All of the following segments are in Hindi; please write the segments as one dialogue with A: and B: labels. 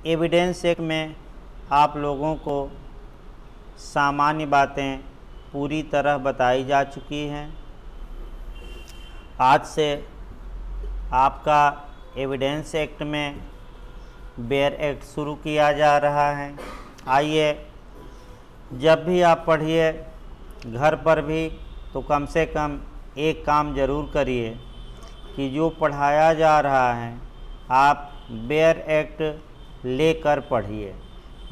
A: एविडेंस एक्ट में आप लोगों को सामान्य बातें पूरी तरह बताई जा चुकी हैं। आज से आपका एविडेंस एक्ट में बेयर एक्ट शुरू किया जा रहा है। आइए, जब भी आप पढ़िए घर पर भी तो कम से कम एक काम ज़रूर करिए कि जो पढ़ाया जा रहा है आप बेयर एक्ट लेकर पढ़िए,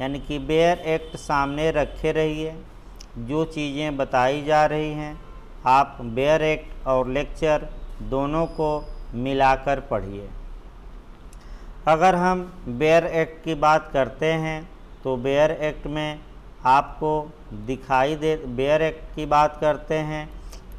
A: यानी कि बेयर एक्ट सामने रखे रहिए। जो चीज़ें बताई जा रही हैं आप बेयर एक्ट और लेक्चर दोनों को मिलाकर पढ़िए। अगर हम बेयर एक्ट की बात करते हैं तो बेयर एक्ट में आपको बेयर एक्ट की बात करते हैं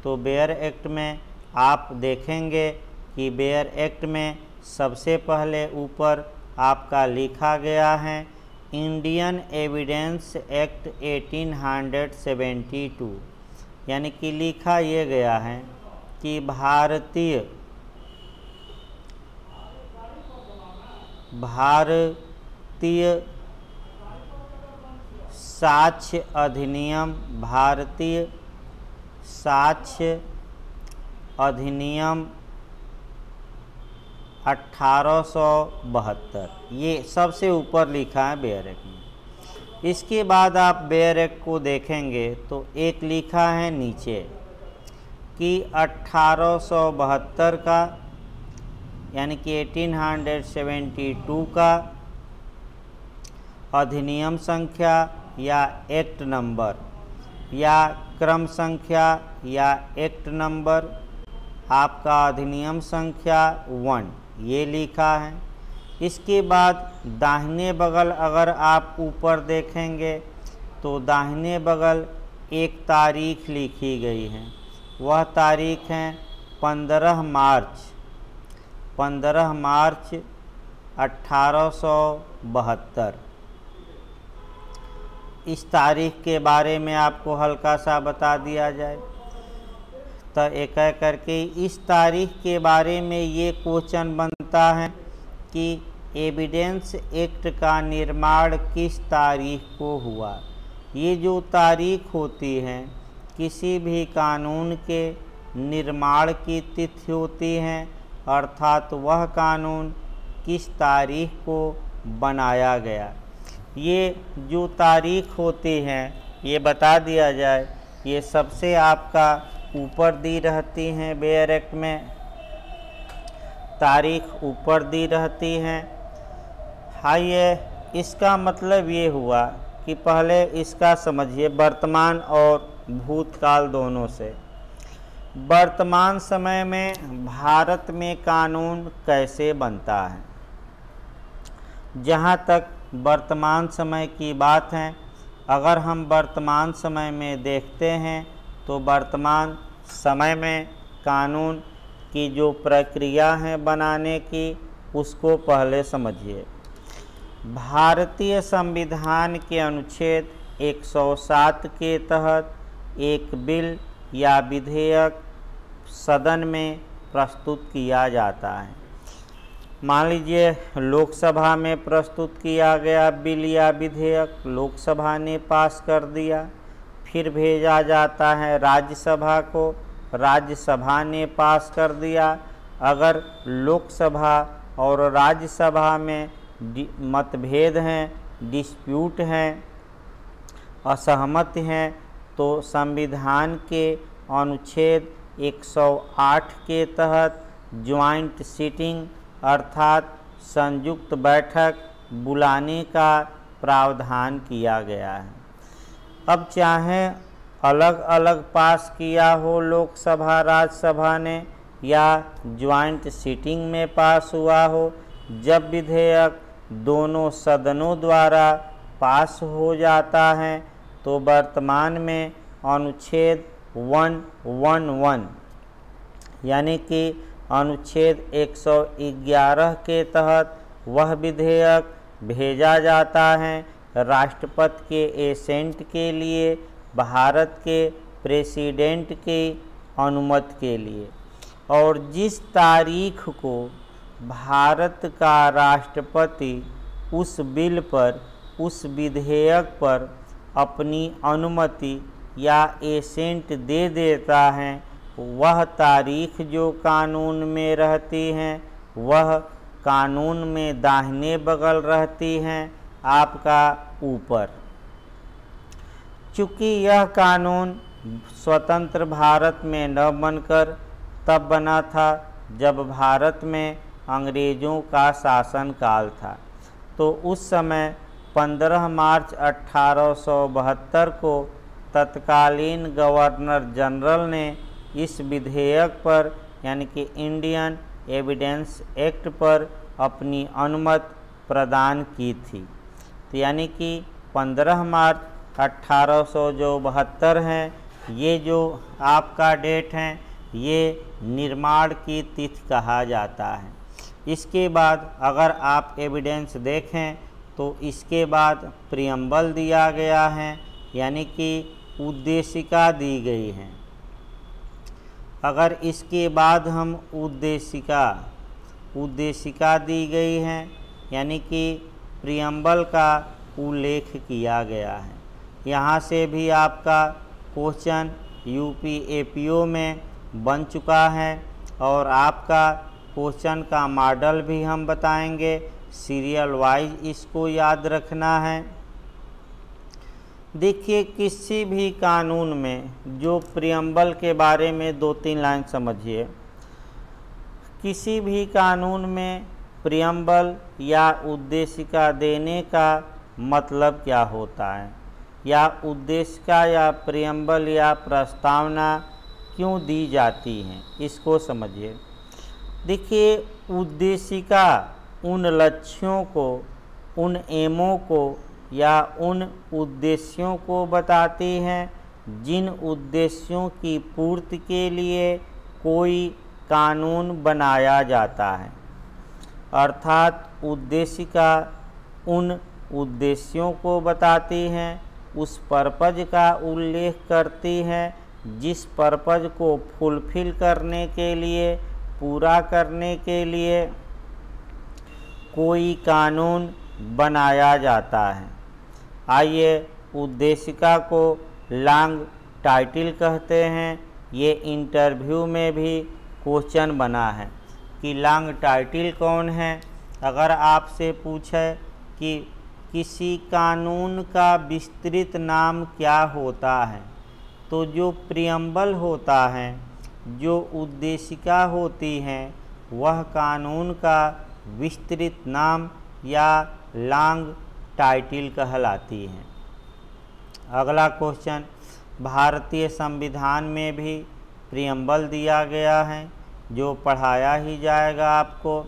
A: तो बेयर एक्ट में आप देखेंगे कि बेयर एक्ट में सबसे पहले ऊपर आपका लिखा गया है इंडियन एविडेंस एक्ट 1872, यानी कि लिखा ये गया है कि भारतीय साक्ष्य अधिनियम, भारतीय साक्ष्य अधिनियम 1872, ये सबसे ऊपर लिखा है बेयर एक्ट में। इसके बाद आप बेयर एक्ट को देखेंगे तो एक लिखा है नीचे कि 1872 का, यानी कि 1872 का अधिनियम संख्या या एक्ट नंबर या क्रम संख्या या एक्ट नंबर आपका अधिनियम संख्या 1 ये लिखा है। इसके बाद दाहिने बगल अगर आप ऊपर देखेंगे तो दाहिने बगल एक तारीख लिखी गई है। वह तारीख है 15 मार्च 1872। इस तारीख के बारे में आपको हल्का सा बता दिया जाए तो एक एक करके इस तारीख के बारे में ये क्वेश्चन बनता है कि एविडेंस एक्ट का निर्माण किस तारीख को हुआ। ये जो तारीख होती है किसी भी कानून के निर्माण की तिथि होती है, अर्थात वह कानून किस तारीख को बनाया गया। ये जो तारीख होती है ये बता दिया जाए, ये सबसे आपका ऊपर दी रहती हैं। बेयर एक्ट में तारीख ऊपर दी रहती हैं। आइए, इसका मतलब ये हुआ कि पहले इसका समझिए वर्तमान और भूतकाल दोनों से। वर्तमान समय में भारत में कानून कैसे बनता है। जहाँ तक वर्तमान समय की बात है, अगर हम वर्तमान समय में देखते हैं तो वर्तमान समय में कानून की जो प्रक्रिया है बनाने की, उसको पहले समझिए। भारतीय संविधान के अनुच्छेद 107 के तहत एक बिल या विधेयक सदन में प्रस्तुत किया जाता है। मान लीजिए लोकसभा में प्रस्तुत किया गया बिल या विधेयक, लोकसभा ने पास कर दिया, फिर भेजा जाता है राज्यसभा को, राज्यसभा ने पास कर दिया। अगर लोकसभा और राज्यसभा में मतभेद हैं, डिस्प्यूट हैं, असहमत हैं, तो संविधान के अनुच्छेद 108 के तहत ज्वाइंट सीटिंग अर्थात संयुक्त बैठक बुलाने का प्रावधान किया गया है। अब चाहे अलग अलग पास किया हो लोकसभा राज्यसभा ने या ज्वाइंट सीटिंग में पास हुआ हो, जब विधेयक दोनों सदनों द्वारा पास हो जाता है तो वर्तमान में अनुच्छेद 111 यानी कि अनुच्छेद 111 के तहत वह विधेयक भेजा जाता है राष्ट्रपति के एसेंट के लिए, भारत के प्रेसिडेंट की अनुमति के लिए। और जिस तारीख को भारत का राष्ट्रपति उस बिल पर, उस विधेयक पर अपनी अनुमति या एसेंट दे देता है, वह तारीख जो कानून में रहती हैं वह कानून में दाहिने बगल रहती हैं आपका ऊपर। चूँकि यह कानून स्वतंत्र भारत में न बनकर तब बना था जब भारत में अंग्रेज़ों का शासन काल था, तो उस समय 15 मार्च 1872 को तत्कालीन गवर्नर जनरल ने इस विधेयक पर यानी कि इंडियन एविडेंस एक्ट पर अपनी अनुमति प्रदान की थी। तो यानी कि 15 मार्च 1872 है, ये जो आपका डेट है ये निर्माण की तिथि कहा जाता है। इसके बाद अगर आप एविडेंस देखें तो इसके बाद प्रियम्बल दिया गया है, यानी कि उद्देशिका दी गई है। अगर इसके बाद हम उद्देशिका दी गई है, यानी कि प्रियम्बल का उल्लेख किया गया है। यहाँ से भी आपका क्वेश्चन यूपीएपीओ में बन चुका है और आपका क्वेश्चन का मॉडल भी हम बताएंगे, सीरियल वाइज इसको याद रखना है। देखिए, किसी भी कानून में जो प्रियम्बल के बारे में 2-3 लाइन समझिए। किसी भी कानून में प्रियम्बल या उद्देशिका देने का मतलब क्या होता है, या उद्देशिका या प्रियम्बल या प्रस्तावना क्यों दी जाती हैं, इसको समझिए। देखिए, उद्देशिका उन लक्ष्यों को, उन एमों को या उन उद्देश्यों को बताती हैं जिन उद्देश्यों की पूर्ति के लिए कोई कानून बनाया जाता है। अर्थात उद्देशिका उन उद्देश्यों को बताती हैं, उस पर्पज का उल्लेख करती हैं जिस पर्पज को फुलफिल करने के लिए, पूरा करने के लिए कोई कानून बनाया जाता है। आइए, उद्देशिका को लॉन्ग टाइटल कहते हैं। ये इंटरव्यू में भी क्वेश्चन बना है कि लॉन्ग टाइटल कौन है। अगर आपसे पूछे कि किसी कानून का विस्तृत नाम क्या होता है, तो जो प्रियम्बल होता है, जो उद्देशिका होती हैं, वह कानून का विस्तृत नाम या लॉन्ग टाइटल कहलाती हैं। अगला क्वेश्चन, भारतीय संविधान में भी प्रियम्बल दिया गया है, जो पढ़ाया ही जाएगा आपको।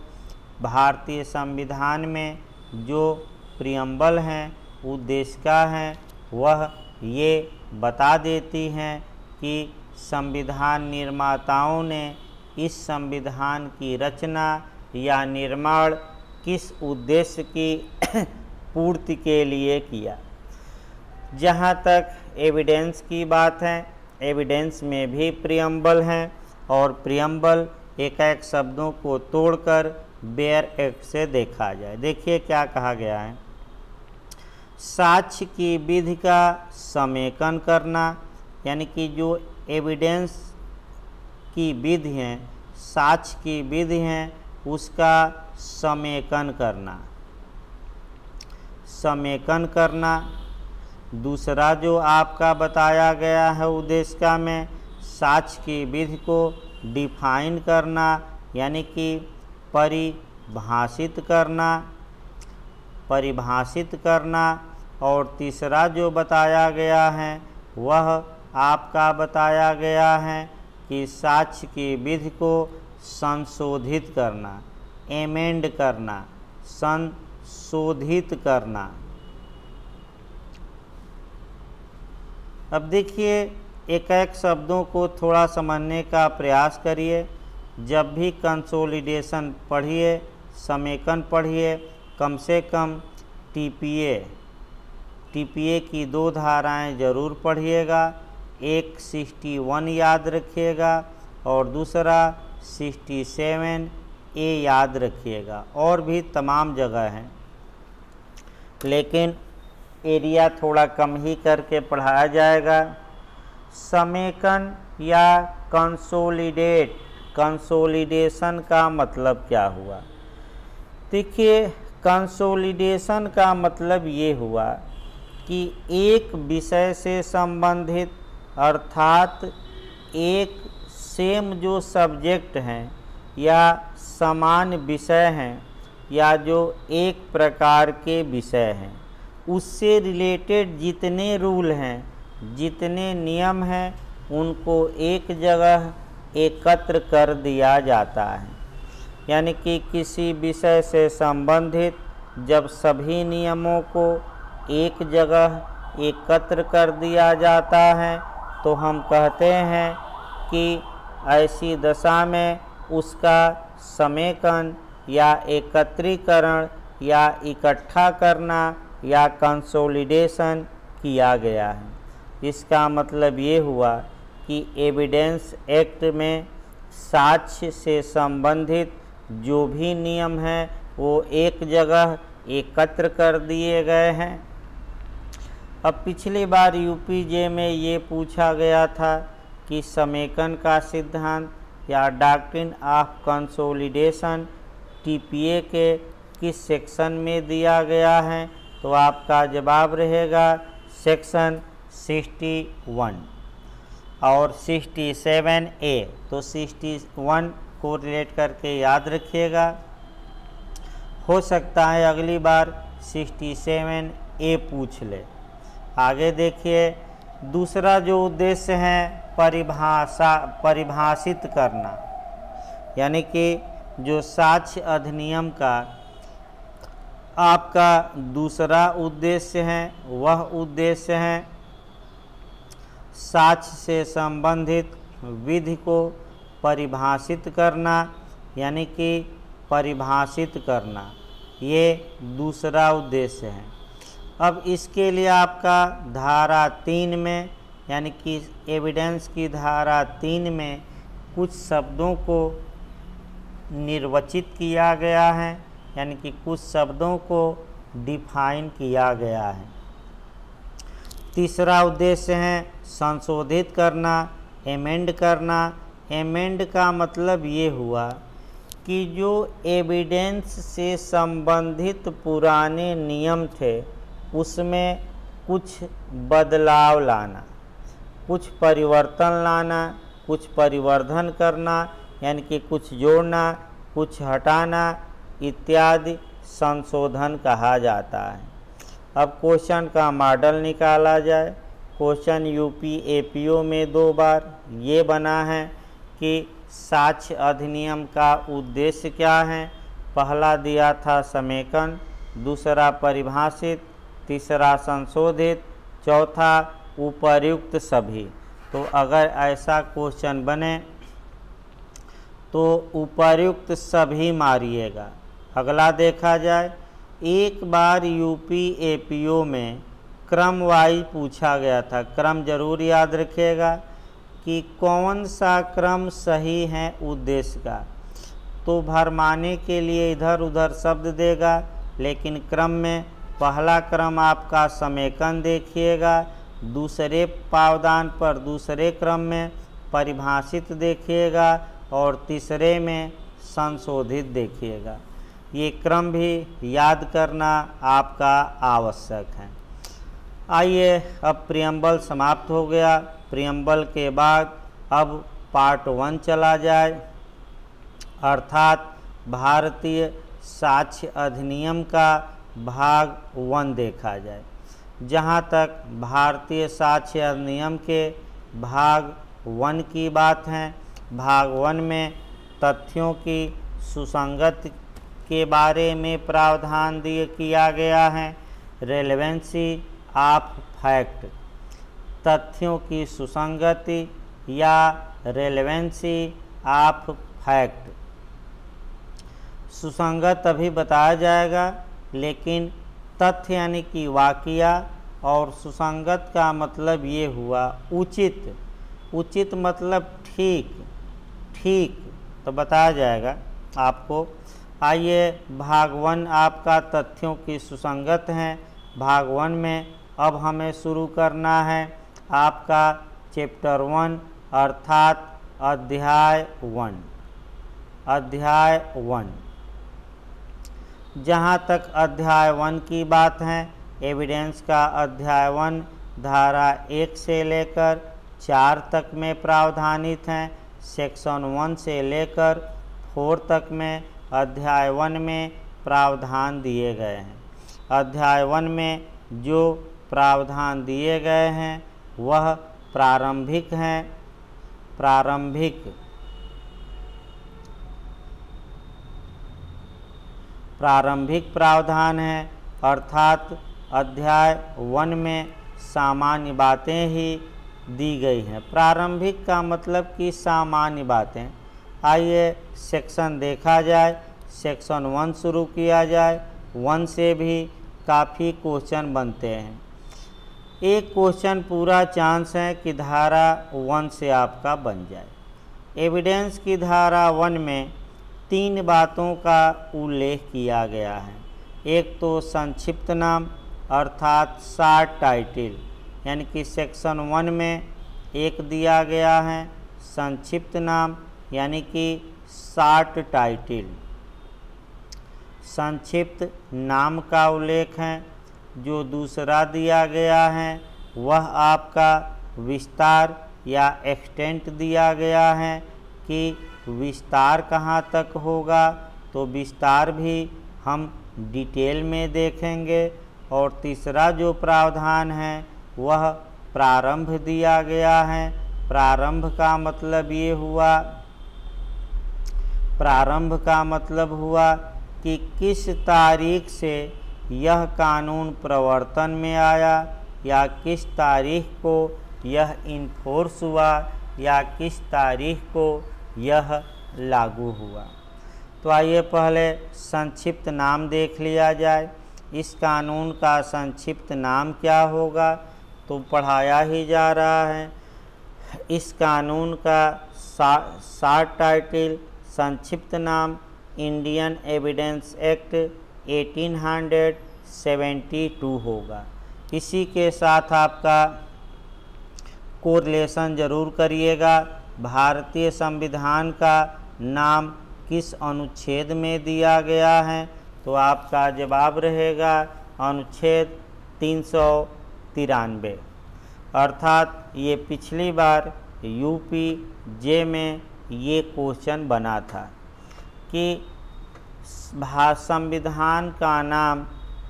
A: भारतीय संविधान में जो प्रियम्बल हैं, उद्देशिका हैं, वह ये बता देती हैं कि संविधान निर्माताओं ने इस संविधान की रचना या निर्माण किस उद्देश्य की पूर्ति के लिए किया। जहाँ तक एविडेंस की बात है, एविडेंस में भी प्रियम्बल हैं और प्रियम्बल एक एक शब्दों को तोड़कर बेयर एक्ट से देखा जाए। देखिए क्या कहा गया है। साक्ष्य की विधि का समेकन करना, यानी कि जो एविडेंस की विधि हैं, साक्ष्य की विधि हैं, उसका समेकन करना। दूसरा जो आपका बताया गया है उद्देशिका में, साक्ष्य की विधि को डिफाइन करना, यानी कि परिभाषित करना। और तीसरा जो बताया गया है वह आपका बताया गया है कि साक्ष्य की विधि को संशोधित करना, एमेंड करना, संशोधित करना। अब देखिए, एक एक शब्दों को थोड़ा समझने का प्रयास करिए। जब भी कंसोलिडेशन पढ़िए, समेकन पढ़िए, कम से कम टीपीए की 2 धाराएं ज़रूर पढ़िएगा। एक 61 याद रखिएगा और दूसरा 67A याद रखिएगा, और भी तमाम जगह हैं। लेकिन एरिया थोड़ा कम ही करके पढ़ाया जाएगा। समेकन या कंसोलिडेट, कंसोलिडेशन का मतलब क्या हुआ? देखिए, कंसोलिडेशन का मतलब ये हुआ कि एक विषय से संबंधित अर्थात एक सेम जो सब्जेक्ट हैं या समान विषय हैं या जो एक प्रकार के विषय हैं, उससे रिलेटेड जितने रूल हैं, जितने नियम हैं, उनको एक जगह एकत्र कर दिया जाता है। यानी कि किसी विषय से संबंधित जब सभी नियमों को एक जगह एकत्र कर दिया जाता है तो हम कहते हैं कि ऐसी दशा में उसका समेकन या एकत्रीकरण या इकट्ठा करना या कंसोलिडेशन किया गया है। इसका मतलब ये हुआ कि एविडेंस एक्ट में साक्ष्य से संबंधित जो भी नियम हैं वो एक जगह एकत्र कर दिए गए हैं। अब पिछली बार यूपीजे में ये पूछा गया था कि समेकन का सिद्धांत या डॉक्ट्रिन ऑफ कंसोलिडेशन टीपीए के किस सेक्शन में दिया गया है, तो आपका जवाब रहेगा सेक्शन 61 और 67A। तो 61 को रिलेट करके याद रखिएगा। हो सकता है अगली बार 67A पूछ ले। आगे देखिए, दूसरा जो उद्देश्य है परिभाषित करना, यानी कि जो साक्ष्य अधिनियम का आपका दूसरा उद्देश्य है, वह उद्देश्य है साक्ष्य से संबंधित विधि को परिभाषित करना, यानी कि परिभाषित करना, ये दूसरा उद्देश्य है। अब इसके लिए आपका धारा 3 में, यानी कि एविडेंस की धारा 3 में कुछ शब्दों को निर्वचित किया गया है, यानी कि कुछ शब्दों को डिफाइन किया गया है। तीसरा उद्देश्य है संशोधित करना, एमेंड करना। एमेंड का मतलब ये हुआ कि जो एविडेंस से संबंधित पुराने नियम थे उसमें कुछ बदलाव लाना, कुछ परिवर्तन लाना, कुछ परिवर्धन करना, यानी कि कुछ जोड़ना, कुछ हटाना इत्यादि संशोधन कहा जाता है। अब क्वेश्चन का मॉडल निकाला जाए। क्वेश्चन यूपी एपीओ में 2 बार ये बना है कि साक्ष्य अधिनियम का उद्देश्य क्या है। पहला दिया था समेकन, दूसरा परिभाषित, तीसरा संशोधित, चौथा उपर्युक्त सभी। तो अगर ऐसा क्वेश्चन बने तो उपर्युक्त सभी मारिएगा। अगला देखा जाए, एक बार यूपी एपीओ में क्रम वाइज पूछा गया था। क्रम जरूर याद रखिएगा कि कौन सा क्रम सही है उद्देश्य का। तो भरमाने के लिए इधर उधर शब्द देगा, लेकिन क्रम में पहला क्रम आपका समेकन देखिएगा, दूसरे पावदान पर दूसरे क्रम में परिभाषित देखिएगा और तीसरे में संशोधित देखिएगा। ये क्रम भी याद करना आपका आवश्यक है। आइए, अब प्रियम्बल समाप्त हो गया। प्रियम्बल के बाद अब पार्ट 1 चला जाए, अर्थात भारतीय साक्ष्य अधिनियम का भाग 1 देखा जाए। जहाँ तक भारतीय साक्ष्य अधिनियम के भाग 1 की बात है, भाग 1 में तथ्यों की सुसंगति के बारे में प्रावधान किया गया है। रेलेवेंसी ऑफ फैक्ट, तथ्यों की सुसंगति या रेलेवेंसी ऑफ फैक्ट। सुसंगत अभी बताया जाएगा, लेकिन तथ्य यानी कि वाकया और सुसंगत का मतलब ये हुआ उचित। उचित मतलब ठीक, तो बताया जाएगा आपको। आइए, भाग 1 आपका तथ्यों की सुसंगत हैं, भाग 1 में अब हमें शुरू करना है आपका चैप्टर 1 अर्थात अध्याय 1। जहाँ तक अध्याय 1 की बात है, एविडेंस का अध्याय 1 धारा 1 से लेकर 4 तक में प्रावधानित हैं। सेक्शन 1 से लेकर 4 तक में अध्याय 1 में प्रावधान दिए गए हैं। अध्याय 1 में जो प्रावधान दिए गए हैं वह प्रारंभिक हैं। प्रारंभिक प्रावधान है, अर्थात अध्याय 1 में सामान्य बातें ही दी गई हैं। प्रारंभिक का मतलब कि सामान्य बातें। आइए सेक्शन देखा जाए। सेक्शन 1 शुरू किया जाए। 1 से भी काफ़ी क्वेश्चन बनते हैं। एक क्वेश्चन पूरा चांस है कि धारा 1 से आपका बन जाए। एविडेंस की धारा 1 में 3 बातों का उल्लेख किया गया है। एक तो संक्षिप्त नाम अर्थात शॉर्ट टाइटल, यानी कि सेक्शन 1 में एक दिया गया है संक्षिप्त नाम, यानी कि शॉर्ट टाइटल। संक्षिप्त नाम का उल्लेख है। जो दूसरा दिया गया है वह आपका विस्तार या एक्सटेंट दिया गया है कि विस्तार कहाँ तक होगा, तो विस्तार भी हम डिटेल में देखेंगे। और तीसरा जो प्रावधान है वह प्रारंभ दिया गया है। प्रारंभ का मतलब हुआ कि किस तारीख से यह कानून प्रवर्तन में आया, या किस तारीख को यह इन्फोर्स हुआ, या किस तारीख को यह लागू हुआ। तो आइए पहले संक्षिप्त नाम देख लिया जाए। इस कानून का संक्षिप्त नाम क्या होगा, तो पढ़ाया ही जा रहा है। इस कानून का शॉर्ट टाइटल संक्षिप्त नाम इंडियन एविडेंस एक्ट 1872 होगा। इसी के साथ आपका कोरिलेशन जरूर करिएगा। भारतीय संविधान का नाम किस अनुच्छेद में दिया गया है, तो आपका जवाब रहेगा अनुच्छेद 393। अर्थात ये पिछली बार यूपी जे में ये क्वेश्चन बना था कि संविधान का नाम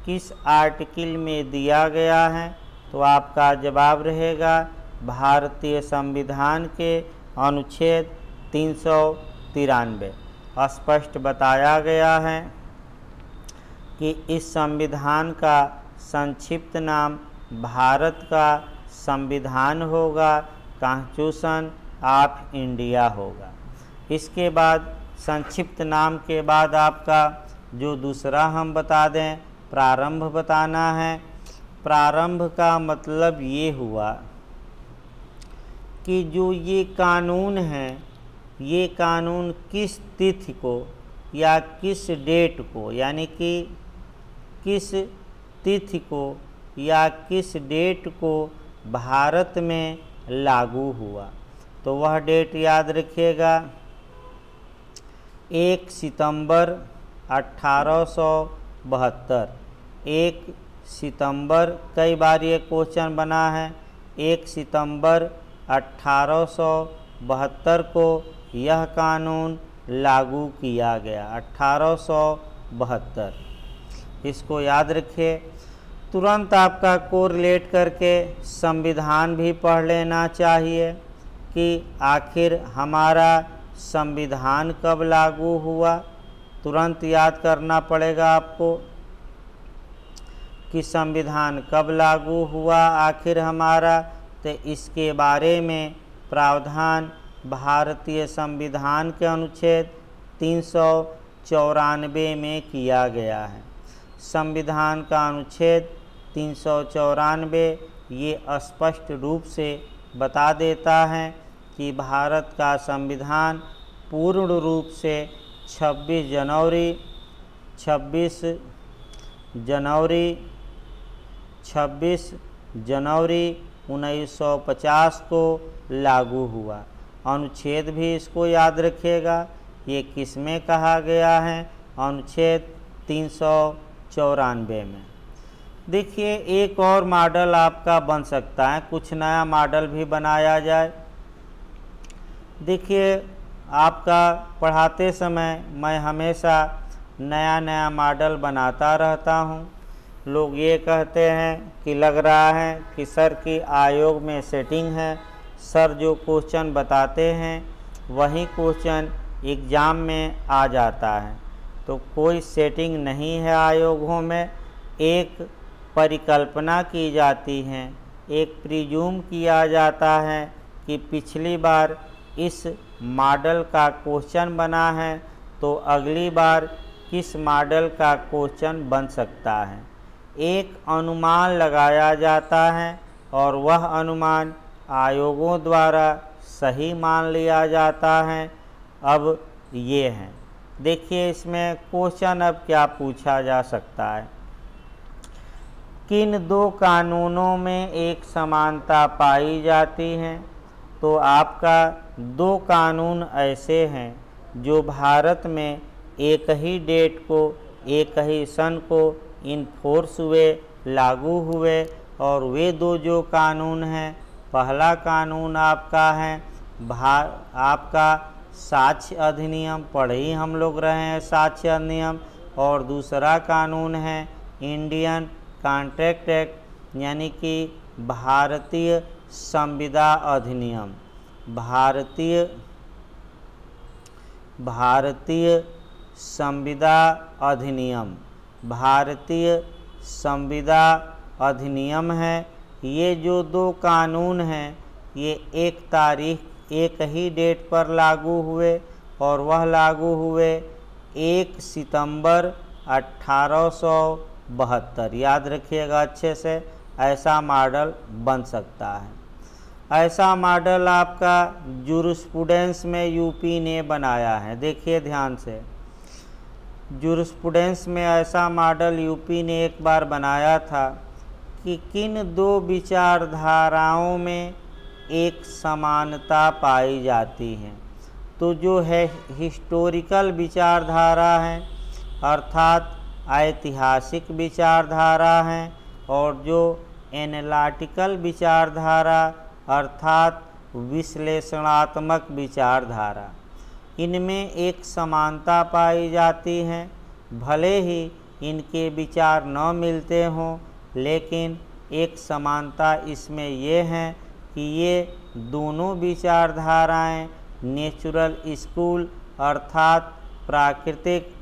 A: किस आर्टिकल में दिया गया है, तो आपका जवाब रहेगा भारतीय संविधान के अनुच्छेद 393। स्पष्ट बताया गया है कि इस संविधान का संक्षिप्त नाम भारत का संविधान होगा, कॉन्स्टिट्यूशन ऑफ इंडिया होगा। इसके बाद संक्षिप्त नाम के बाद आपका जो दूसरा हम बता दें, प्रारंभ बताना है। प्रारंभ का मतलब ये हुआ कि जो ये कानून है, ये कानून किस तिथि को या किस डेट को, यानी कि किस तिथि को या किस डेट को भारत में लागू हुआ। तो वह डेट याद रखिएगा 1 सितंबर 1872। 1 सितंबर, कई बार ये क्वेश्चन बना है। 1 सितंबर 1872 को यह कानून लागू किया गया। 1872, इसको याद रखिए। तुरंत आपका कोरिलेट करके संविधान भी पढ़ लेना चाहिए कि आखिर हमारा संविधान कब लागू हुआ। तुरंत याद करना पड़ेगा आपको कि संविधान कब लागू हुआ आखिर हमारा। तो इसके बारे में प्रावधान भारतीय संविधान के अनुच्छेद 394 में किया गया है। संविधान का अनुच्छेद 394 ये स्पष्ट रूप से बता देता है कि भारत का संविधान पूर्ण रूप से 26 जनवरी 26 जनवरी 1950 को लागू हुआ। अनुच्छेद भी इसको याद रखिएगा, ये किस में कहा गया है, अनुच्छेद 394 में। देखिए एक और मॉडल आपका बन सकता है, कुछ नया मॉडल भी बनाया जाए। देखिए आपका पढ़ाते समय मैं हमेशा नया नया मॉडल बनाता रहता हूँ। लोग ये कहते हैं कि लग रहा है कि सर की आयोग में सेटिंग है, सर जो क्वेश्चन बताते हैं वही क्वेश्चन एग्ज़ाम में आ जाता है। तो कोई सेटिंग नहीं है आयोगों में। एक परिकल्पना की जाती है, एक प्रिज्यूम किया जाता है कि पिछली बार इस मॉडल का क्वेश्चन बना है तो अगली बार किस मॉडल का क्वेश्चन बन सकता है। एक अनुमान लगाया जाता है और वह अनुमान आयोगों द्वारा सही मान लिया जाता है। अब ये है, देखिए इसमें क्वेश्चन अब क्या पूछा जा सकता है, किन दो कानूनों में एक समानता पाई जाती है। तो आपका दो कानून ऐसे हैं जो भारत में एक ही डेट को, एक ही सन को इन फोर्स हुए, लागू हुए। और वे दो जो कानून हैं, पहला कानून आपका है आपका साक्ष्य अधिनियम, पढ़े ही हम लोग रहे हैं साक्ष्य अधिनियम। और दूसरा कानून है इंडियन कॉन्ट्रैक्ट एक्ट, यानी कि भारतीय संविदा अधिनियम। भारतीय संविदा अधिनियम, भारतीय संविदा अधिनियम है। ये जो दो कानून हैं ये एक तारीख, एक ही डेट पर लागू हुए और वह लागू हुए 1 सितंबर 1872। याद रखिएगा अच्छे से, ऐसा मॉडल बन सकता है। ऐसा मॉडल आपका जूरिस्प्रूडेंस में यूपी ने बनाया है। देखिए ध्यान से, जूरिस्प्रूडेंस में ऐसा मॉडल यूपी ने एक बार बनाया था कि किन दो विचारधाराओं में एक समानता पाई जाती है। तो जो है हिस्टोरिकल विचारधारा है, अर्थात ऐतिहासिक विचारधारा है, और जो एनालिटिकल विचारधारा अर्थात विश्लेषणात्मक विचारधारा, इनमें एक समानता पाई जाती है। भले ही इनके विचार न मिलते हों, लेकिन एक समानता इसमें ये है कि ये दोनों विचारधाराएं नेचुरल स्कूल अर्थात प्राकृतिक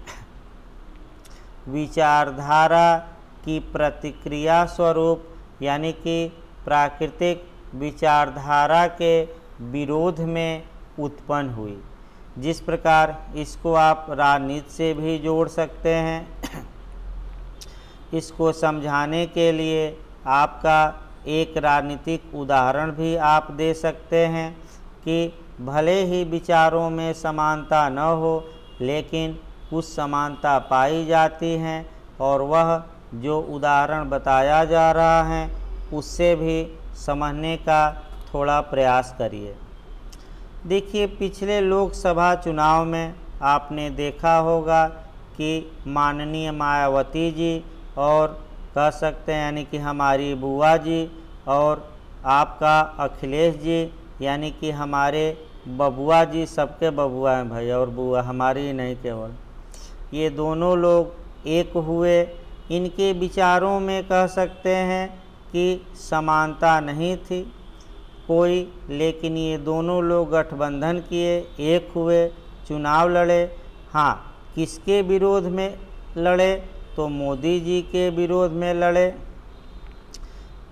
A: विचारधारा की प्रतिक्रिया स्वरूप, यानी कि प्राकृतिक विचारधारा के विरोध में उत्पन्न हुई। जिस प्रकार इसको आप राजनीति से भी जोड़ सकते हैं। इसको समझाने के लिए आपका एक राजनीतिक उदाहरण भी आप दे सकते हैं कि भले ही विचारों में समानता न हो, लेकिन कुछ समानता पाई जाती हैं, और वह जो उदाहरण बताया जा रहा है उससे भी समझने का थोड़ा प्रयास करिए। देखिए पिछले लोकसभा चुनाव में आपने देखा होगा कि माननीय मायावती जी और कह सकते हैं यानी कि हमारी बुआ जी और आपका अखिलेश जी, यानी कि हमारे बबुआ जी, सबके बबुआ हैं भाई और बुआ हमारी ही नहीं केवल, ये दोनों लोग एक हुए। इनके विचारों में कह सकते हैं कि समानता नहीं थी कोई, लेकिन ये दोनों लोग गठबंधन किए, एक हुए, चुनाव लड़े। हाँ, किसके विरोध में लड़े? तो मोदी जी के विरोध में लड़े।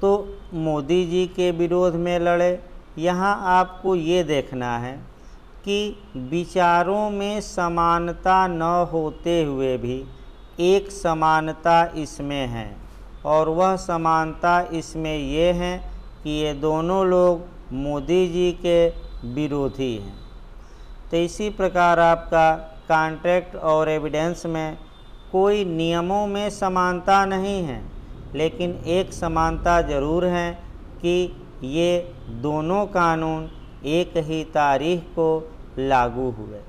A: तो मोदी जी के विरोध में लड़े। यहाँ आपको ये देखना है कि विचारों में समानता न होते हुए भी एक समानता इसमें है, और वह समानता इसमें ये है कि ये दोनों लोग मोदी जी के विरोधी हैं। तो इसी प्रकार आपका कॉन्ट्रैक्ट और एविडेंस में कोई नियमों में समानता नहीं है, लेकिन एक समानता ज़रूर है कि ये दोनों कानून एक ही तारीख को लागू हुए।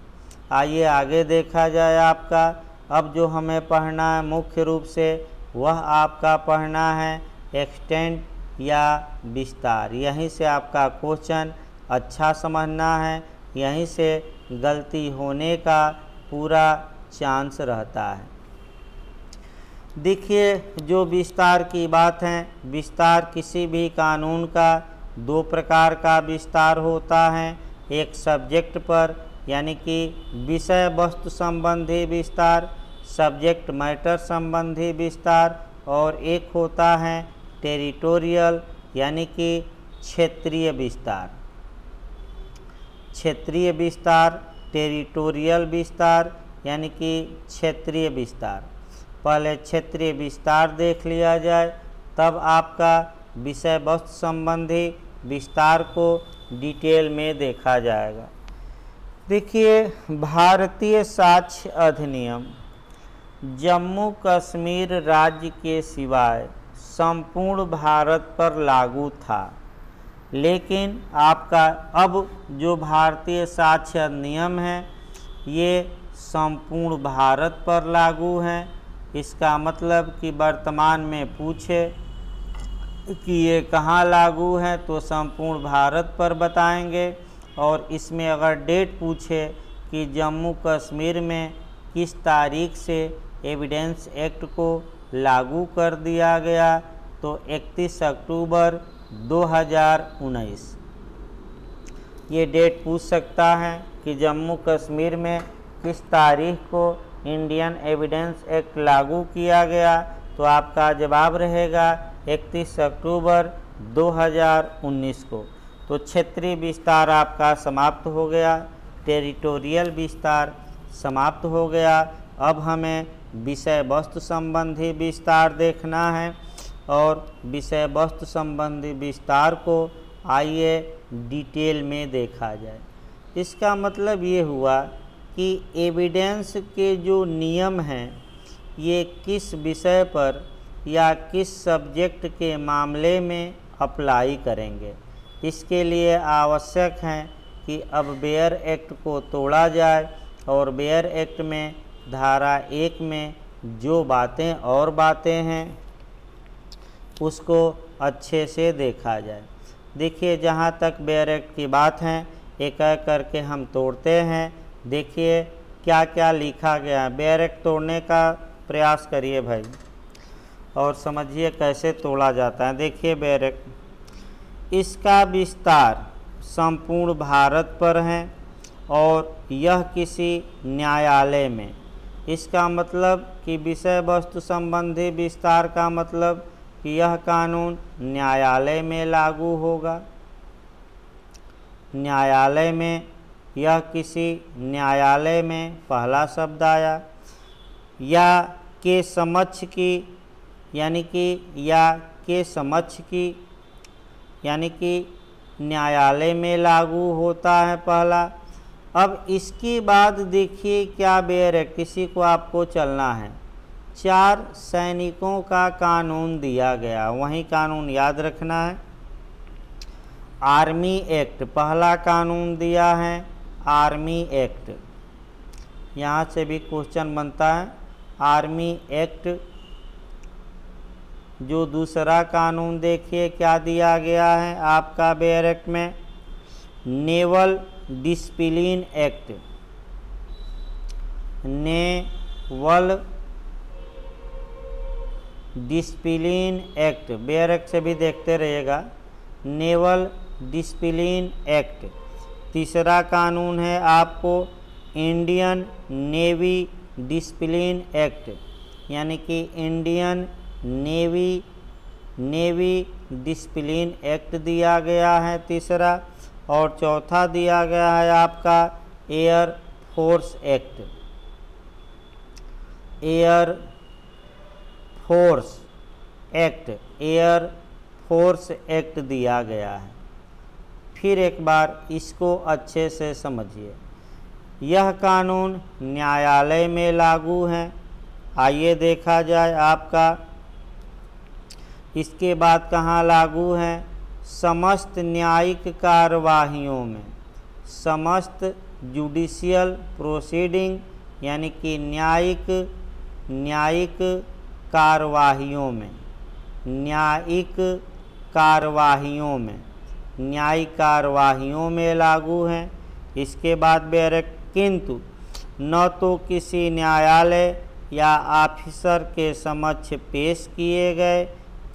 A: आइए आगे देखा जाए। आपका अब जो हमें पढ़ना है मुख्य रूप से वह आपका पढ़ना है एक्सटेंड या विस्तार। यहीं से आपका क्वेश्चन अच्छा समझना है, यहीं से गलती होने का पूरा चांस रहता है। देखिए जो विस्तार की बात है, विस्तार किसी भी कानून का दो प्रकार का विस्तार होता है। एक सब्जेक्ट पर यानी कि विषय वस्तु संबंधी विस्तार, सब्जेक्ट मैटर संबंधी विस्तार, और एक होता है टेरिटोरियल यानी कि क्षेत्रीय विस्तार। क्षेत्रीय विस्तार, टेरिटोरियल विस्तार यानी कि क्षेत्रीय विस्तार। पहले क्षेत्रीय विस्तार देख लिया जाए, तब आपका विषय वस्तु संबंधी विस्तार को डिटेल में देखा जाएगा। देखिए भारतीय साक्ष्य अधिनियम जम्मू कश्मीर राज्य के सिवाय संपूर्ण भारत पर लागू था, लेकिन आपका अब जो भारतीय साक्ष्य अधिनियम है ये संपूर्ण भारत पर लागू है। इसका मतलब कि वर्तमान में पूछे कि ये कहाँ लागू है तो संपूर्ण भारत पर बताएंगे, और इसमें अगर डेट पूछे कि जम्मू कश्मीर में किस तारीख से एविडेंस एक्ट को लागू कर दिया गया तो 31 अक्टूबर 2019 ये डेट पूछ सकता है कि जम्मू कश्मीर में किस तारीख को इंडियन एविडेंस एक्ट लागू किया गया, तो आपका जवाब रहेगा 31 अक्टूबर 2019 को। तो क्षेत्रीय विस्तार आपका समाप्त हो गया, टेरिटोरियल विस्तार समाप्त हो गया। अब हमें विषय वस्तु संबंधी विस्तार देखना है, और विषय वस्तु संबंधी विस्तार को आइए डिटेल में देखा जाए। इसका मतलब ये हुआ कि एविडेंस के जो नियम हैं ये किस विषय पर या किस सब्जेक्ट के मामले में अप्लाई करेंगे। इसके लिए आवश्यक है कि अब बेयर एक्ट को तोड़ा जाए, और बेयर एक्ट में धारा 1 में जो बातें हैं उसको अच्छे से देखा जाए। देखिए जहाँ तक बेयर एक्ट की बात है एक एक करके हम तोड़ते हैं। देखिए क्या क्या लिखा गया है। बेयर एक्ट तोड़ने का प्रयास करिए भाई, और समझिए कैसे तोड़ा जाता है। देखिए बेयर एक्ट, इसका विस्तार संपूर्ण भारत पर है और यह किसी न्यायालय में। इसका मतलब कि विषय वस्तु संबंधी विस्तार का मतलब कि यह कानून न्यायालय में लागू होगा। न्यायालय में, यह किसी न्यायालय में पहला शब्द आया। या के समक्ष की यानी कि या के समक्ष की यानी कि न्यायालय में लागू होता है पहला। अब इसके बाद देखिए क्या बेयर है, किसी को आपको चलना है। 4 सैनिकों का कानून दिया गया, वही कानून याद रखना है। आर्मी एक्ट पहला कानून दिया है, आर्मी एक्ट, यहाँ से भी क्वेश्चन बनता है। आर्मी एक्ट जो दूसरा कानून देखिए क्या दिया गया है आपका बेयर एक्ट में, naval discipline act. Naval discipline act, bare act से भी देखते रहिएगा। Naval discipline act. तीसरा कानून है आपको इंडियन नेवी डिसिप्लिन एक्ट, यानी कि इंडियन नेवी डिसिप्लिन एक्ट दिया गया है तीसरा। और चौथा दिया गया है आपका air force act. Air force act, air force act दिया गया है। फिर एक बार इसको अच्छे से समझिए, यह कानून न्यायालय में लागू है। आइए देखा जाए आपका इसके बाद कहाँ लागू है? समस्त न्यायिक कार्यवाहियों में, समस्त जुडिशियल प्रोसीडिंग यानी कि न्यायिक कार्यवाहियों में, न्यायिक कार्यवाहियों में लागू हैं। इसके बाद बेरक किंतु न तो किसी न्यायालय या ऑफिसर के समक्ष पेश किए गए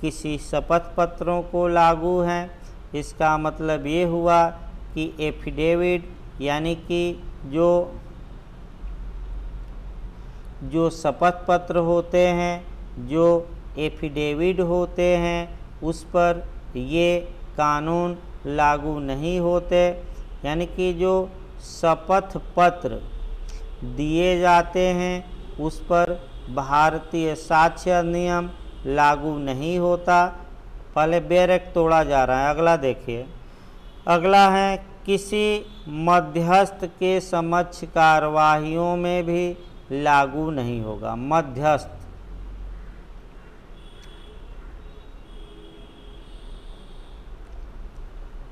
A: किसी शपथ पत्रों को लागू हैं। इसका मतलब ये हुआ कि एफिडेविट यानी कि जो शपथ पत्र होते हैं, जो एफिडेविट होते हैं, उस पर ये कानून लागू नहीं होते। यानी कि जो शपथ पत्र दिए जाते हैं उस पर भारतीय साक्ष्य अधिनियम लागू नहीं होता। पहले बेरक तोड़ा जा रहा है। अगला देखिए, अगला है किसी मध्यस्थ के समक्ष कार्यवाहियों में भी लागू नहीं होगा। मध्यस्थ,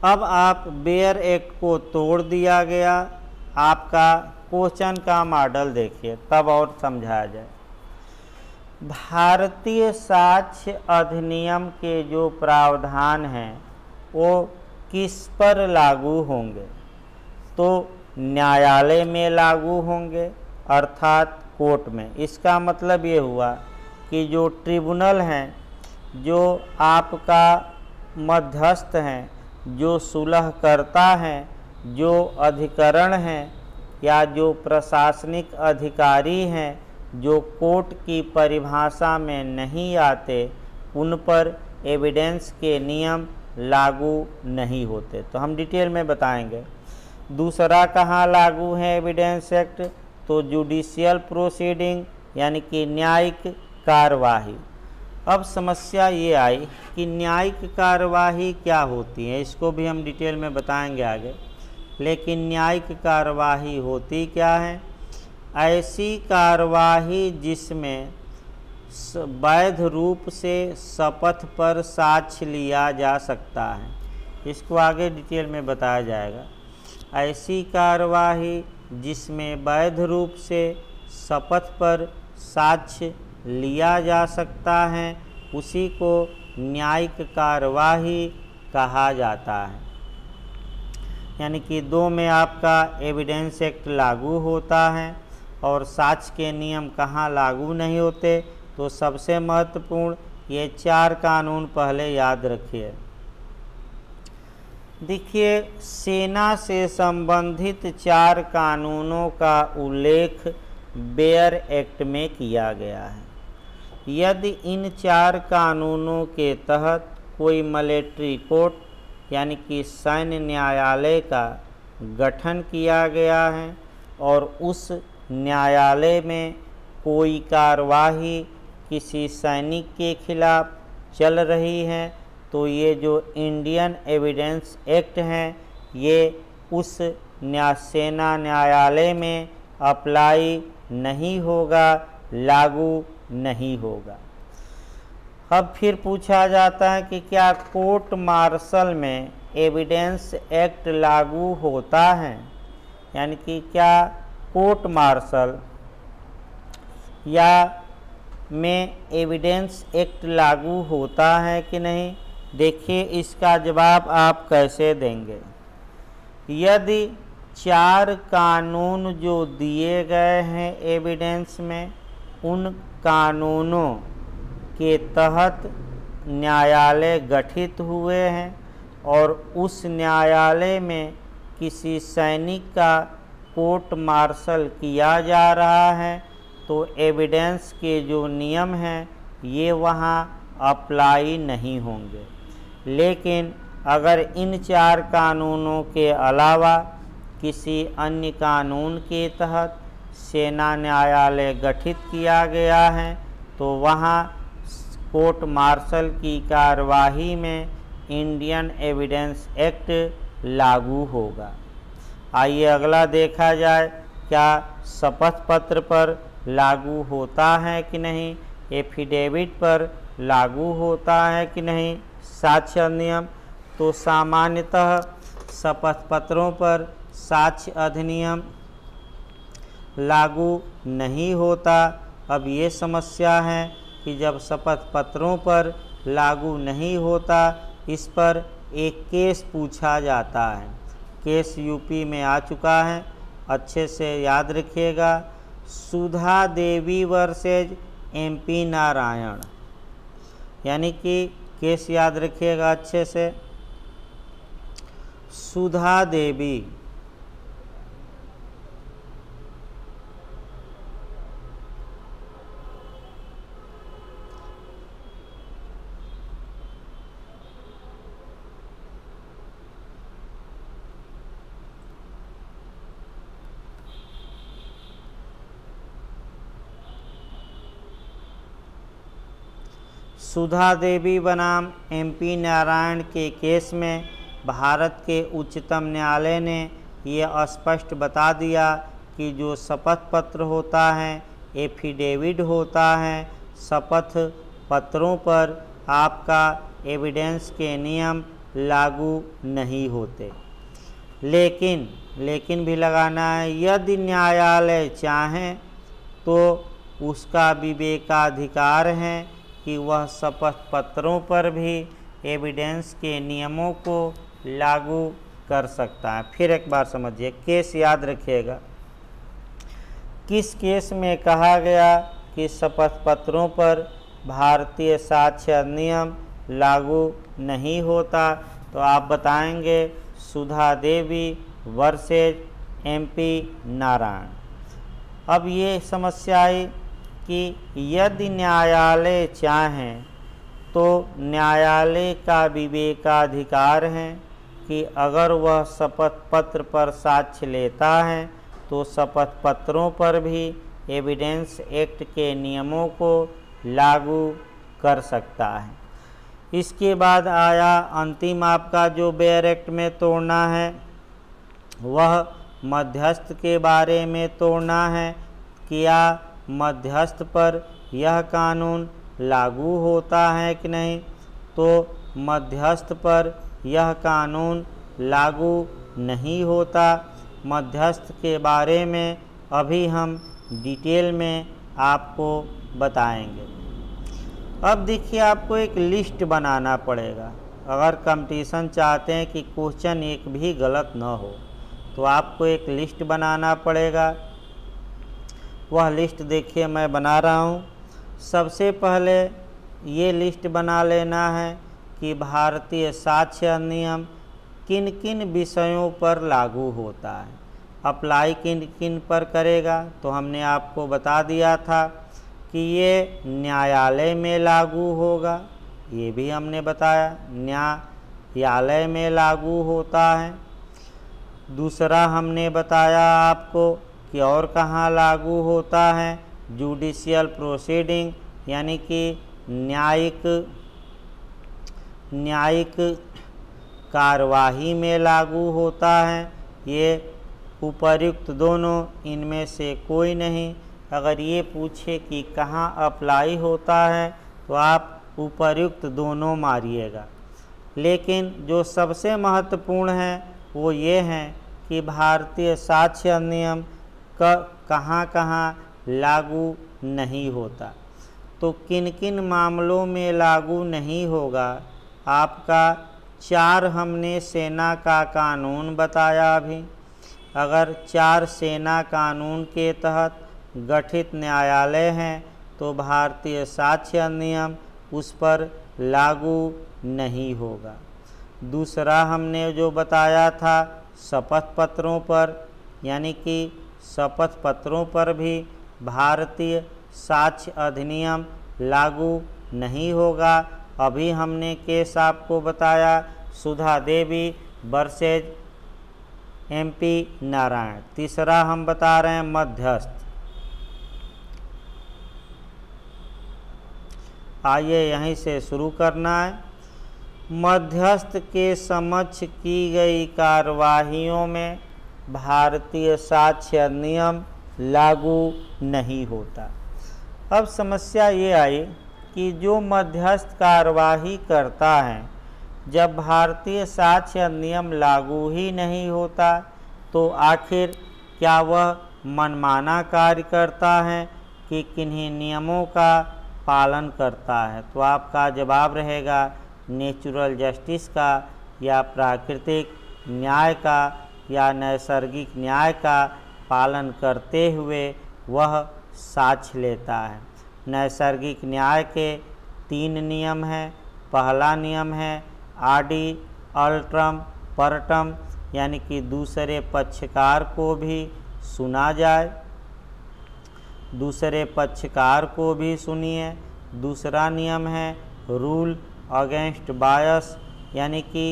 A: अब आप बेयर एक्ट को तोड़ दिया गया। आपका क्वेश्चन का मॉडल देखिए तब और समझाया जाए। भारतीय साक्ष्य अधिनियम के जो प्रावधान हैं वो किस पर लागू होंगे? तो न्यायालय में लागू होंगे, अर्थात कोर्ट में। इसका मतलब ये हुआ कि जो ट्रिब्यूनल हैं, जो आपका मध्यस्थ हैं, जो सुलह करता है, जो अधिकरण हैं या जो प्रशासनिक अधिकारी हैं जो कोर्ट की परिभाषा में नहीं आते, उन पर एविडेंस के नियम लागू नहीं होते। तो हम डिटेल में बताएंगे। दूसरा कहाँ लागू है एविडेंस एक्ट? तो जुडिशियल प्रोसीडिंग यानी कि न्यायिक कार्यवाही। अब समस्या ये आई कि न्यायिक कार्यवाही क्या होती है, इसको भी हम डिटेल में बताएंगे आगे। लेकिन न्यायिक कार्यवाही होती क्या है? ऐसी कार्यवाही जिसमें वैध रूप से शपथ पर साक्ष्य लिया जा सकता है। इसको आगे डिटेल में बताया जाएगा। ऐसी कार्यवाही जिसमें वैध रूप से शपथ पर साक्ष्य लिया जा सकता है, उसी को न्यायिक कार्यवाही कहा जाता है। यानी कि दो में आपका एविडेंस एक्ट लागू होता है और साक्ष्य के नियम कहाँ लागू नहीं होते। तो सबसे महत्वपूर्ण ये 4 कानून पहले याद रखिए। देखिए, सेना से संबंधित 4 कानूनों का उल्लेख बेयर एक्ट में किया गया है। यदि इन 4 कानूनों के तहत कोई मिलिट्री कोर्ट यानी कि सैन्य न्यायालय का गठन किया गया है और उस न्यायालय में कोई कार्यवाही किसी सैनिक के खिलाफ चल रही है, तो ये जो इंडियन एविडेंस एक्ट हैं ये उस सेना न्यायालय में अप्लाई नहीं होगा, लागू नहीं होगा। अब फिर पूछा जाता है कि क्या कोर्ट मार्शल में एविडेंस एक्ट लागू होता है? यानी कि क्या कोर्ट मार्शल या में एविडेंस एक्ट लागू होता है कि नहीं? देखिए, इसका जवाब आप कैसे देंगे। यदि 4 कानून जो दिए गए हैं एविडेंस में, उन कानूनों के तहत न्यायालय गठित हुए हैं और उस न्यायालय में किसी सैनिक का कोर्ट मार्शल किया जा रहा है, तो एविडेंस के जो नियम हैं ये वहाँ अप्लाई नहीं होंगे। लेकिन अगर इन 4 कानूनों के अलावा किसी अन्य कानून के तहत सेना न्यायालय गठित किया गया है, तो वहाँ कोर्ट मार्शल की कार्यवाही में इंडियन एविडेंस एक्ट लागू होगा। आइए अगला देखा जाए, क्या शपथ पत्र पर लागू होता है कि नहीं? एफिडेविट पर लागू होता है कि नहीं साक्ष्य अधिनियम। तो सामान्यतः शपथ पत्रों पर साक्ष्य अधिनियम लागू नहीं होता। अब ये समस्या है कि जब शपथ पत्रों पर लागू नहीं होता, इस पर एक केस पूछा जाता है। केस यूपी में आ चुका है, अच्छे से याद रखिएगा। सुधा देवी वर्सेज MP नारायण, यानी कि केस याद रखिएगा अच्छे से। सुधा देवी सुधा देवी बनाम MP नारायण के केस में भारत के उच्चतम न्यायालय ने यह स्पष्ट बता दिया कि जो शपथ पत्र होता है, एफिडेविट होता है, शपथ पत्रों पर आपका एविडेंस के नियम लागू नहीं होते। लेकिन भी लगाना है, यदि न्यायालय चाहें तो उसका विवेकाधिकार है कि वह शपथ पत्रों पर भी एविडेंस के नियमों को लागू कर सकता है। फिर एक बार समझिए, केस याद रखिएगा। किस केस में कहा गया कि शपथ पत्रों पर भारतीय साक्ष्य अधिनियम लागू नहीं होता? तो आप बताएंगे सुधा देवी वर्सेज MP नारायण। अब ये समस्या आई कि यदि न्यायालय चाहें तो न्यायालय का विवेकाधिकार है कि अगर वह शपथ पत्र पर साक्ष्य लेता है तो शपथ पत्रों पर भी एविडेंस एक्ट के नियमों को लागू कर सकता है। इसके बाद आया अंतिम आपका जो बेयर एक्ट में तोड़ना है, वह मध्यस्थ के बारे में तोड़ना है। क्या मध्यस्थ पर यह कानून लागू होता है कि नहीं? तो मध्यस्थ पर यह कानून लागू नहीं होता। मध्यस्थ के बारे में अभी हम डिटेल में आपको बताएंगे। अब देखिए, आपको एक लिस्ट बनाना पड़ेगा। अगर कंपटीशन चाहते हैं कि क्वेश्चन एक भी गलत न हो, तो आपको एक लिस्ट बनाना पड़ेगा। वह लिस्ट देखिए मैं बना रहा हूँ। सबसे पहले ये लिस्ट बना लेना है कि भारतीय साक्ष्य अधिनियम किन किन विषयों पर लागू होता है, अप्लाई किन किन पर करेगा। तो हमने आपको बता दिया था कि ये न्यायालय में लागू होगा, ये भी हमने बताया, न्यायालय में लागू होता है। दूसरा हमने बताया आपको कि और कहाँ लागू होता है, जुडिशियल प्रोसीडिंग, यानी कि न्यायिक कार्यवाही में लागू होता है। ये उपर्युक्त दोनों इनमें से कोई नहीं। अगर ये पूछे कि कहाँ अप्लाई होता है तो आप उपर्युक्त दोनों मारिएगा। लेकिन जो सबसे महत्वपूर्ण है वो ये है कि भारतीय साक्ष्य अधिनियम कहाँ कहाँ लागू नहीं होता। तो किन किन मामलों में लागू नहीं होगा, आपका 4 हमने सेना का कानून बताया अभी। अगर 4 सेना कानून के तहत गठित न्यायालय हैं तो भारतीय साक्ष्य अधिनियम उस पर लागू नहीं होगा। दूसरा हमने जो बताया था शपथ पत्रों पर, यानी कि शपथ पत्रों पर भी भारतीय साक्ष्य अधिनियम लागू नहीं होगा। अभी हमने केस आपको बताया सुधा देवी वर्सेज MP नारायण। तीसरा हम बता रहे हैं मध्यस्थ। आइए यहीं से शुरू करना है। मध्यस्थ के समक्ष की गई कार्यवाहियों में भारतीय साक्ष्य अधिनियम लागू नहीं होता। अब समस्या ये आई कि जो मध्यस्थ कार्यवाही करता है, जब भारतीय साक्ष्य अधिनियम लागू ही नहीं होता तो आखिर क्या वह मनमाना कार्य करता है कि किन्हीं नियमों का पालन करता है? तो आपका जवाब रहेगा नेचुरल जस्टिस का या प्राकृतिक न्याय का या नैसर्गिक न्याय का पालन करते हुए वह साक्ष्य लेता है। नैसर्गिक न्याय के 3 नियम हैं। पहला नियम है आडि अल्ट्रम परटम, यानी कि दूसरे पक्षकार को भी सुना जाए, दूसरे पक्षकार को भी सुनिए। दूसरा नियम है रूल अगेंस्ट बायस, यानी कि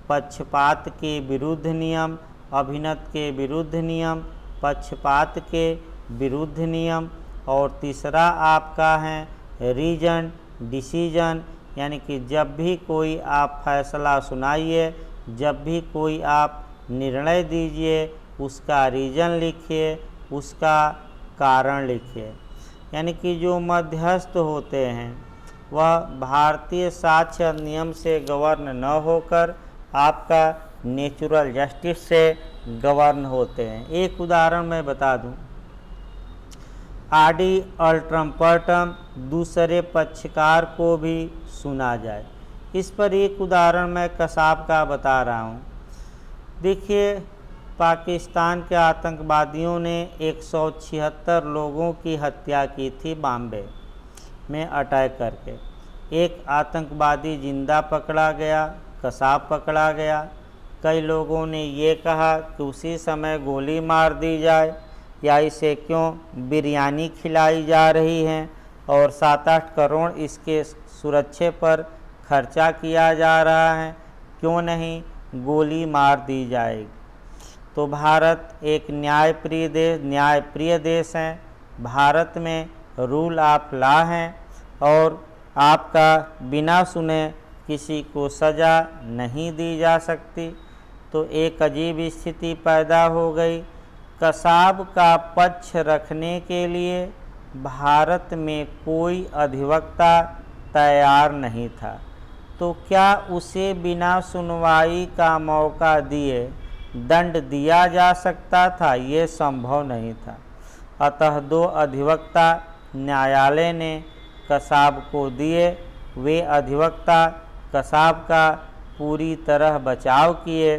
A: पक्षपात के विरुद्ध नियम, अभिनत के विरुद्ध नियम, पक्षपात के विरुद्ध नियम। और तीसरा आपका है रीजन डिसीजन, यानी कि जब भी कोई आप फैसला सुनाइए, जब भी कोई आप निर्णय दीजिए, उसका रीजन लिखिए, उसका कारण लिखिए। यानी कि जो मध्यस्थ होते हैं वह भारतीय साक्ष्य अधिनियम से गवर्न न होकर आपका नेचुरल जस्टिस से गवर्न होते हैं। एक उदाहरण मैं बता दूं, आडि अल्ट्रम पर्टम, दूसरे पक्षकार को भी सुना जाए। इस पर एक उदाहरण मैं कसाब का बता रहा हूं। देखिए, पाकिस्तान के आतंकवादियों ने 176 लोगों की हत्या की थी बॉम्बे में अटैक करके। एक आतंकवादी जिंदा पकड़ा गया, कसाब पकड़ा गया। कई लोगों ने ये कहा कि उसी समय गोली मार दी जाए, या इसे क्यों बिरयानी खिलाई जा रही है और 7-8 करोड़ इसके सुरक्षा पर खर्चा किया जा रहा है, क्यों नहीं गोली मार दी जाएगी। तो भारत एक न्यायप्रिय देश है। भारत में रूल ऑफ लॉ है और आपका बिना सुने किसी को सज़ा नहीं दी जा सकती। तो एक अजीब स्थिति पैदा हो गई। कसाब का पक्ष रखने के लिए भारत में कोई अधिवक्ता तैयार नहीं था। तो क्या उसे बिना सुनवाई का मौका दिए दंड दिया जा सकता था? ये संभव नहीं था। अतः 2 अधिवक्ता न्यायालय ने कसाब को दिए। वे अधिवक्ता कसाब का पूरी तरह बचाव किए,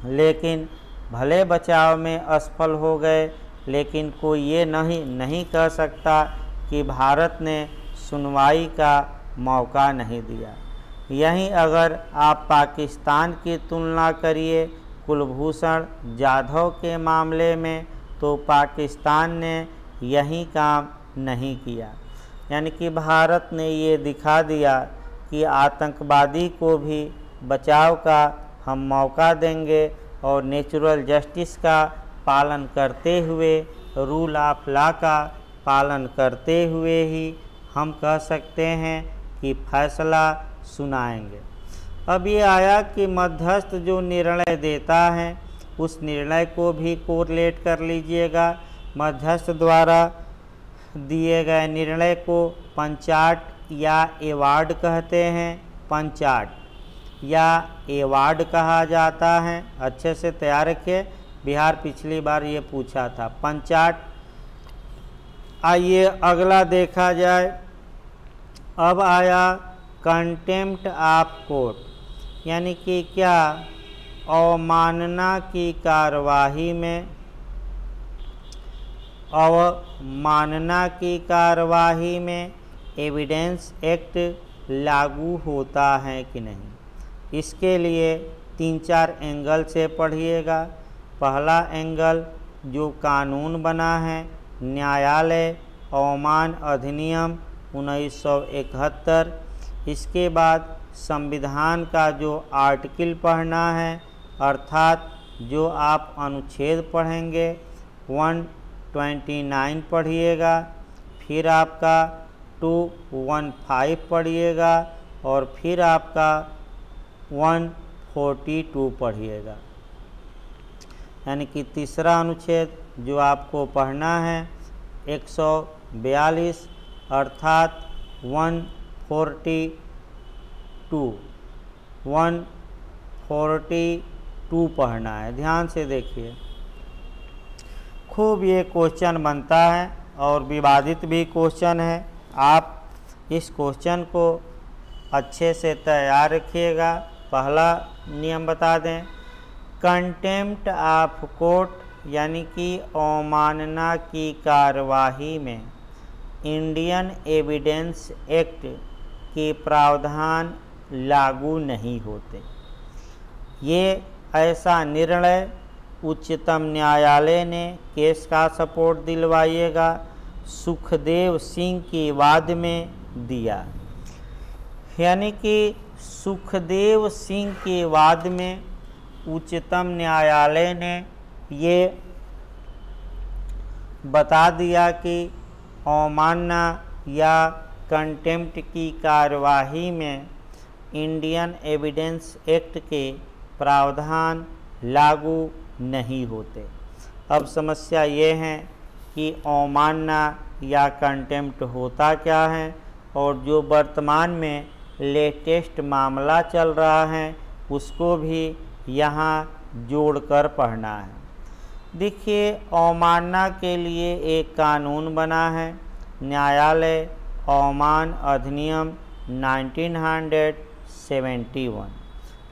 A: लेकिन भले बचाव में असफल हो गए, लेकिन कोई ये नहीं कह सकता कि भारत ने सुनवाई का मौका नहीं दिया। यहीं अगर आप पाकिस्तान की तुलना करिए कुलभूषण जाधव के मामले में, तो पाकिस्तान ने यही काम नहीं किया। यानी कि भारत ने ये दिखा दिया कि आतंकवादी को भी बचाव का हम मौका देंगे और नेचुरल जस्टिस का पालन करते हुए, रूल ऑफ लॉ का पालन करते हुए ही हम कह सकते हैं कि फैसला सुनाएंगे। अब ये आया कि मध्यस्थ जो निर्णय देता है उस निर्णय को भी कोरिलेट कर लीजिएगा। मध्यस्थ द्वारा दिए गए निर्णय को पंचाट या एवार्ड कहते हैं। पंचाट या एवार्ड कहा जाता है। अच्छे से तैयार रखिए, बिहार पिछली बार ये पूछा था पंचाट। आइए अगला देखा जाए। अब आया कंटेम्प्ट ऑफ कोर्ट, यानी कि क्या अवमानना की कार्यवाही में एविडेंस एक्ट लागू होता है कि नहीं। इसके लिए 3-4 एंगल से पढ़िएगा। पहला एंगल जो कानून बना है, न्यायालय अवमान अधिनियम 1971। इसके बाद संविधान का जो आर्टिकल पढ़ना है, अर्थात जो आप अनुच्छेद पढ़ेंगे 129 पढ़िएगा, फिर आपका 215 पढ़िएगा और फिर आपका 142 पढ़िएगा। यानी कि तीसरा अनुच्छेद जो आपको पढ़ना है 142, अर्थात 142 पढ़ना है। ध्यान से देखिए, खूब ये क्वेश्चन बनता है और विवादित भी क्वेश्चन है। आप इस क्वेश्चन को अच्छे से तैयार रखिएगा। पहला नियम बता दें, कंटेम्प्ट ऑफ कोर्ट यानी कि अवमानना की कार्यवाही में इंडियन एविडेंस एक्ट के प्रावधान लागू नहीं होते। ये ऐसा निर्णय उच्चतम न्यायालय ने केस का सपोर्ट दिलवाइएगा सुखदेव सिंह की वाद में दिया। यानी कि सुखदेव सिंह के वाद में उच्चतम न्यायालय ने ये बता दिया कि अवमानना या कंटेम्प्ट की कार्यवाही में इंडियन एविडेंस एक्ट के प्रावधान लागू नहीं होते। अब समस्या ये है कि अवमानना या कंटेम्प्ट होता क्या है, और जो वर्तमान में लेटेस्ट मामला चल रहा है उसको भी यहाँ जोड़कर पढ़ना है। देखिए, अवमानना के लिए एक कानून बना है, न्यायालय अवमान अधिनियम 1971,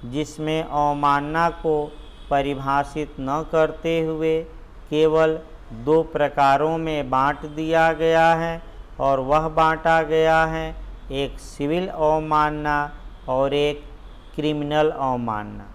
A: जिसमें अवमानना को परिभाषित न करते हुए केवल 2 प्रकारों में बांट दिया गया है, और वह बांटा गया है एक सिविल अवमानना और एक क्रिमिनल अवमानना।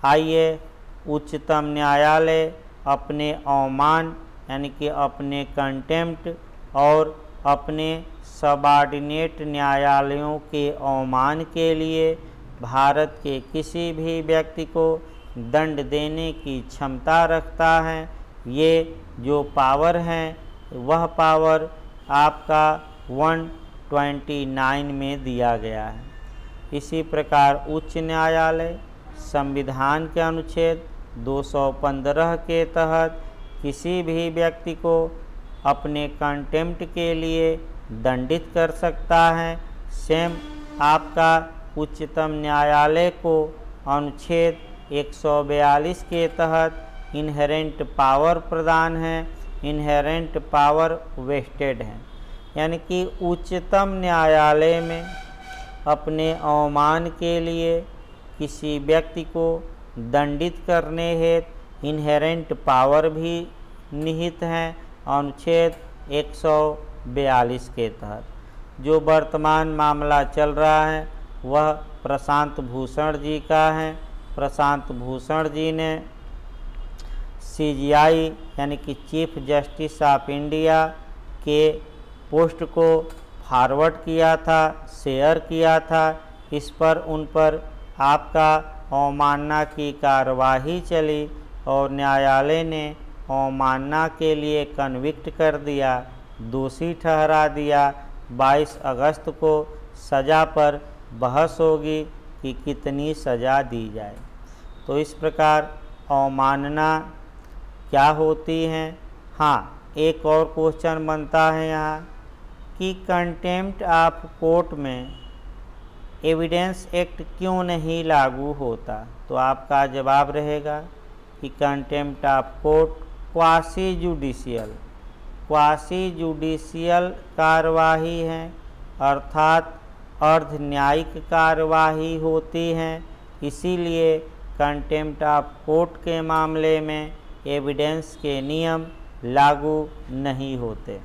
A: आइए, उच्चतम न्यायालय अपने अवमान यानी कि अपने कंटेम्प्ट और अपने सबऑर्डिनेट न्यायालयों के अवमान के लिए भारत के किसी भी व्यक्ति को दंड देने की क्षमता रखता है। ये जो पावर है वह पावर आपका 129 में दिया गया है। इसी प्रकार उच्च न्यायालय संविधान के अनुच्छेद 215 के तहत किसी भी व्यक्ति को अपने कंटेम्प्ट के लिए दंडित कर सकता है। सेम आपका उच्चतम न्यायालय को अनुच्छेद 142 के तहत इनहेरेंट पावर प्रदान है, इनहेरेंट पावर वेस्टेड है। यानी कि उच्चतम न्यायालय में अपने अवमान के लिए किसी व्यक्ति को दंडित करने हेतु इनहेरेंट पावर भी निहित है अनुच्छेद 142 के तहत। जो वर्तमान मामला चल रहा है वह प्रशांत भूषण जी का है। प्रशांत भूषण जी ने CJI यानी कि चीफ जस्टिस ऑफ इंडिया के पोस्ट को फॉरवर्ड किया था, शेयर किया था। इस पर उन पर आपका अवमानना की कार्यवाही चली और न्यायालय ने अवमानना के लिए कन्विक्ट कर दिया, दोषी ठहरा दिया। 22 अगस्त को सज़ा पर बहस होगी कि कितनी सज़ा दी जाए। तो इस प्रकार अवमानना क्या होती है। हाँ, एक और क्वेश्चन बनता है यहाँ कि कंटेम्प्ट ऑफ कोर्ट में एविडेंस एक्ट क्यों नहीं लागू होता। तो आपका जवाब रहेगा कि contempt of court quasi judicial कार्यवाही है, अर्थात अर्ध न्यायिक कार्यवाही होती है। इसीलिए कंटेम्प्ट ऑफ कोर्ट के मामले में एविडेंस के नियम लागू नहीं होते।